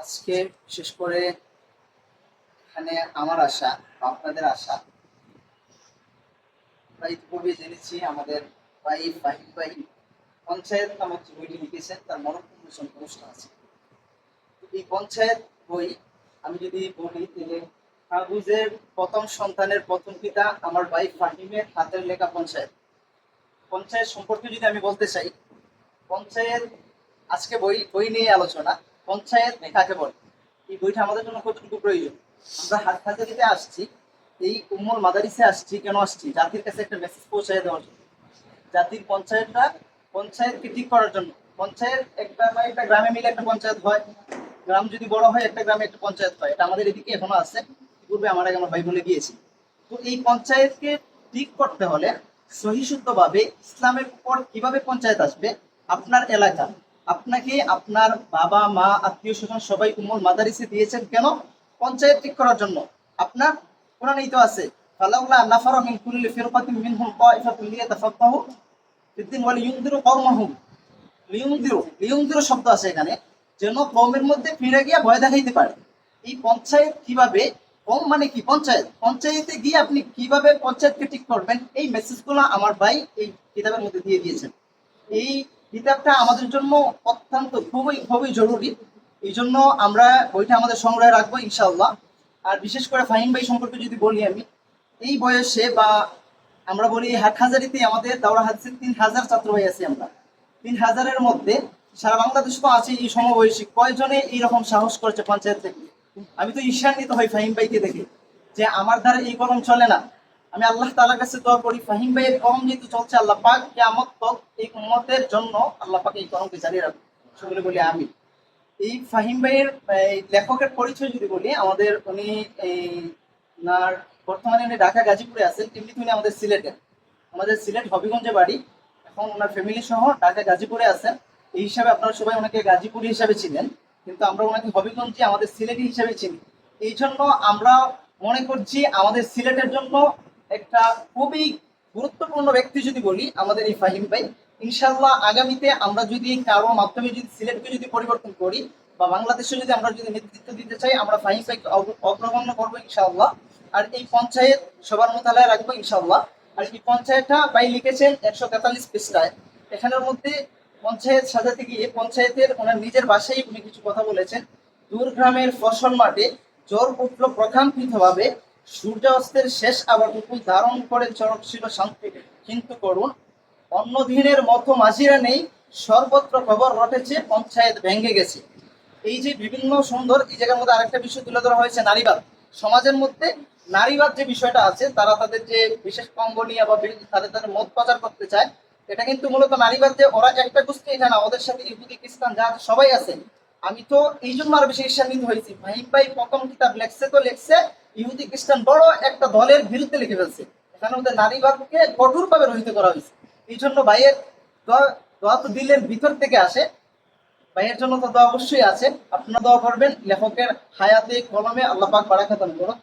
আজকে বিশেষ করে এখানে আমার আশা বা আপনাদের আশা, আমরা ইতিপূর্বে জেনেছি আমাদের ভাই ফাহিম ভাই পঞ্চায়েত নামক যে বইটি লিখেছেন তার মনোন্মোচন অনুষ্ঠান আছে। এই পঞ্চায়েত বই আমি যদি বলি তাহলে কাগজের প্রথম সন্তানের প্রথম পিতা আমার ভাই ফাহিমের হাতের লেখা পঞ্চায়েত। পঞ্চায়েত সম্পর্কে যদি আমি বলতে চাই, পঞ্চায়েত আজকে বই বই নিয়ে আলোচনা। পঞ্চায়েত কাকে বলে, এই বইটা আমাদের জন্য কতটুকু প্রয়োজন। আমরা হাটহাজারিতে আসছি, এই উম্মুল মাদারিসে আসছি, কেন আসছি? জাতির কাছে একটা মেসেজ পৌঁছায় দেওয়ার জন্য। জাতির পঞ্চায়েতকে ঠিক করার জন্য। পঞ্চায়েত একটা বা একটা গ্রামে মিলে একটা পঞ্চায়েত হয়, গ্রাম যদি বড় হয় একটা গ্রামে একটা পঞ্চায়েত হয়, এটা আমাদের এদিকে এখনো আছে, পূর্বে আমার আগে আমার ভাই বলে গিয়েছি। তো এই পঞ্চায়েতকে ঠিক করতে হলে সহিশুদ্ধভাবে ইসলামের উপর কিভাবে পঞ্চায়েত আসবে, আপনার এলাকা আপনাকে আপনার বাবা মা আত্মীয় স্বজন সবাই উম্মুল মাদারিসে দিয়েছেন কেন? পঞ্চায়েত ঠিক করার জন্য। আপনার কোরআনেই তো আছে, ফালাউলা নাফারা মিন কুল্লি ফিরকাতিন মিনহুম তাইফাতুন লিয়াতাফাক্কাহু ফিদ্দিন ওয়া লিয়ুনযিরু কওমাহুম। লিয়ুনযিরু শব্দ আছে এখানে, যেন কওমের মধ্যে ফিরে গিয়ে ভয় দেখাইতে পারে। এই পঞ্চায়েত কিভাবে, কম মানে কি পঞ্চায়েত, পঞ্চায়েতে গিয়ে আপনি কিভাবে পঞ্চায়েতকে ঠিক করবেন, এই মেসেজগুলো আমার ভাই এই কিতাবের মধ্যে দিয়ে দিয়েছেন। এই কিতাবটা আমাদের জন্য অত্যন্ত খুবই খুবই জরুরি। এই জন্য আমরা বইটা আমাদের সংগ্রহে রাখবো ইনশাআল্লাহ। আর বিশেষ করে ফাহিম ভাই সম্পর্কে যদি বলি, আমি এই বয়সে বা আমরা বলি হাটহাজারিতে আমাদের দাওরা হাদিসের 3000 ছাত্র ভাই আছি আমরা। 3000-এর মধ্যে সারা বাংলাদেশ তো আছে এই সমবয়সী, কয়জনে এইরকম সাহস করেছে পঞ্চায়েত থেকে? আমি তো ঈর্ষান্বিত হই ফাহিম ভাইকে দেখে, যে আমার দ্বারা এই কলম চলে না। আমি আল্লাহ তাআলার কাছে দোয়া করি ফাহিম ভাইয়ের কলম যেহেতু চলছে, আল্লাহ পাক কিয়ামত তক এই উম্মতের জন্য আল্লাহ পাক এই কলমকে জারি রাখবে। সকলে বলি আমি। এই ফাহিম ভাইয়ের লেখকের পরিচয় যদি বলি, আমাদের উনি এই ওনার বর্তমানে উনি ঢাকা গাজীপুরে আছেন, কিন্তু উনি আমাদের সিলেটের, আমাদের সিলেট হবিগঞ্জে বাড়ি। এখন ওনার ফ্যামিলি সহ ঢাকা গাজীপুরে আছেন। এই হিসাবে আপনারা সবাই ওনাকে গাজীপুরি হিসাবে চিনেন, কিন্তু আমরা ওনাকে হবিগঞ্জে আমাদের সিলেটি হিসাবে চিনি। এই জন্য আমরা মনে করছি আমাদের সিলেটের জন্য একটা খুবই গুরুত্বপূর্ণ ব্যক্তি যদি বলি আমাদের এই ফাহিম ভাই। ইনশাআল্লাহ আগামীতে আমরা যদি কারো মাধ্যমে যদি সিলেটকে যদি পরিবর্তন করি বা বাংলাদেশে যদি আমরা যদি নেতৃত্ব দিতে চাই, আমরা ফাহিম ভাইকে অগ্রগণ্য করবো ইনশাআল্লাহ। আর এই পঞ্চায়েত সবার মোতালায় রাখবো ইনশাআল্লাহ। আর এই পঞ্চায়েতটা ভাই লিখেছেন 143 পৃষ্ঠায়। এখানের মধ্যে পঞ্চায়েত সাজাতে গিয়ে পঞ্চায়েতের ওনার নিজের ভাষায় উনি কিছু কথা বলেছেন। দূর গ্রামের ফসল মাঠে জ্বর উঠল প্রকাম্পিতভাবে, সূর্যাস্তের শেষ আবার উপকূল ধারণ করে চরক ছিল শান্তি কিন্তু করুণ। অন্য দিনের মতো মাঝিরা নেই, সর্বত্র খবর রটেছে পঞ্চায়েত ভেঙে গেছে। এই যে বিভিন্ন সুন্দর, এই জায়গার মধ্যে আরেকটা বিষয় তুলে ধরা হয়েছে, নারীবাদ। সমাজের মধ্যে নারীবাদ যে বিষয়টা আছে, তারা তাদের যে বিশেষ অঙ্গ নিয়ে বা তাদের তাদের মত প্রচার করতে চায়, এটা কিন্তু মূলত নারীবাদ, যে ওরা একটা গোষ্ঠী এটা না, ওদের সাথে ইহুদি খ্রিস্টান যা সবাই আছে। আমি তো এই জন্য আরো বেশি ঈর্ষান্বিত হয়েছি, ভাই ভাই প্রথম কিতাব লেখছে তো লেখছে ইহুদি খ্রিস্টান বড় একটা দলের বিরুদ্ধে লিখে ফেলছে। এখানে ওদের নারীবাদকে কঠোরভাবে রহিত করা হয়েছে। এই জন্য ভাইয়ের দোয়া, দোয়া তো দিলের ভিতর থেকে আসে, ভাইয়ের জন্য তো দোয়া অবশ্যই আছে। আপনারা দোয়া করবেন লেখকের হায়াতে কলমে আল্লাহ পাক বারাকাত দান করুন।